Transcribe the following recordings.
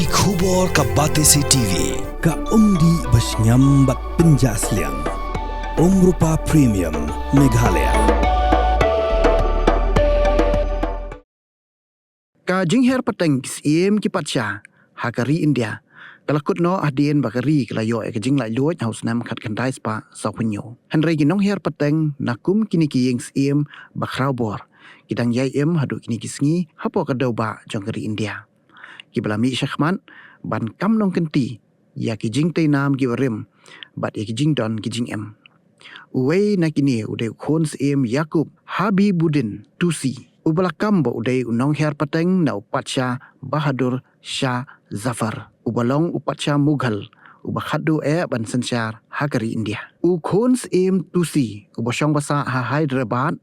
Ki khubor ka Batesi TV. Ka umdi basnyam bak penjaslian. Rupa Premium Meghalaya. Ka jingher pateng siem ki patcha hakari India. Kalakut no adien bakari kelayo ke jing lai luoj haus nam khat kandai spa sa punyo. Henry ki nong her pateng nakum kini ki yeng siem bakrau bor. Kidang yai em hadu kini kisngi hapo ka dau ba jongkari India. Ki balami syakhman ban kam nong kenti ya ki jing tei nam ki warim bat ya ki jing don ki jing em. Uwei na kini udai khon siem Yakub Habibuddin Tusi. Ubalakam ba udai unong her pateng na upatcha Bahadur Shah Zafar. Ubalong upatcha Mughal. Ubakhadu ban sensyar hakari India. Khon siem Tusi. Ubasyong basa ha Hyderabad.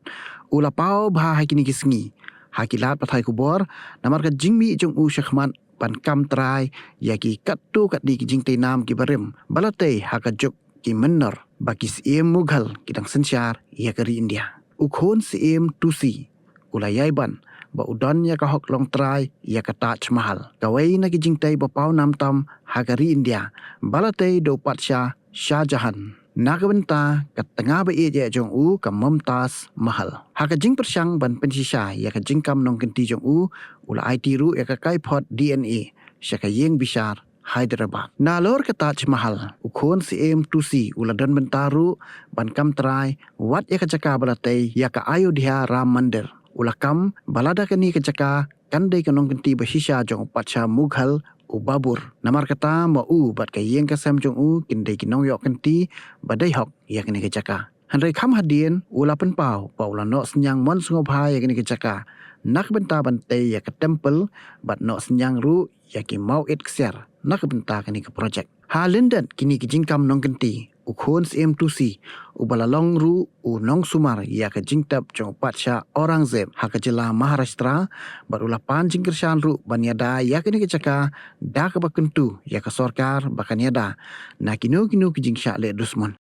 Ulapau bah hakini kisngi. Hakilat pathai kubor. Namar ka jingmi jong syakhmat pan kam trai yaki katu kat di ki jing tei nam ki barim. Balatei hakajuk ki menor bagi siem Mughal kidang sensyar yakari India. Khon siem Tusi. Ulayai ban ba udon ya ka hok long trai ya ka Taj Mahal. Kawai na ki jing tei bapau nam tam hakari India. Balatei do patsha Shah Jahan. Nakabenta ka tengah ba iya jong ka Mumtaz Mahal. Haka jing persyang ban pensisha ya ka jing kam nong kenti jong ula ai tiru ya ka kai pot DNA syaka yeng bishar Hyderabad. Nalor ka Taj Mahal. Khon siem Tusi ula don bentaru ban kam trai wat ya ka jaka balatei ya ka Ayodhya Ram Mandir. Ula kam balada kani ka jaka kandai ka nong kenti bashisha jong patsha Mughal Babur. Namar kata ma bat ka yeng ka sam jong kindai ki nong yok kenti badai hok ya kani ka jaka. Handai kham hadien ula penpau paula no senyang mon sungobha ya kani ka jaka. Nak benta bantai ya ke temple bat no senyang ru ya ki mau it kser. Nak benta kani ke projek. Ha lindan kini ki jingkam nong kenti. Khon siem Tusi ubalalong ru nong sumar ya ke jingtap jong patsha Aurangzeb ha ke jela Maharashtra barulah pan jingkershan ru banyada ya kini ke jaka da ke bakentu ya ke sorkar bakanyada na kinu ki jingsha le dusman.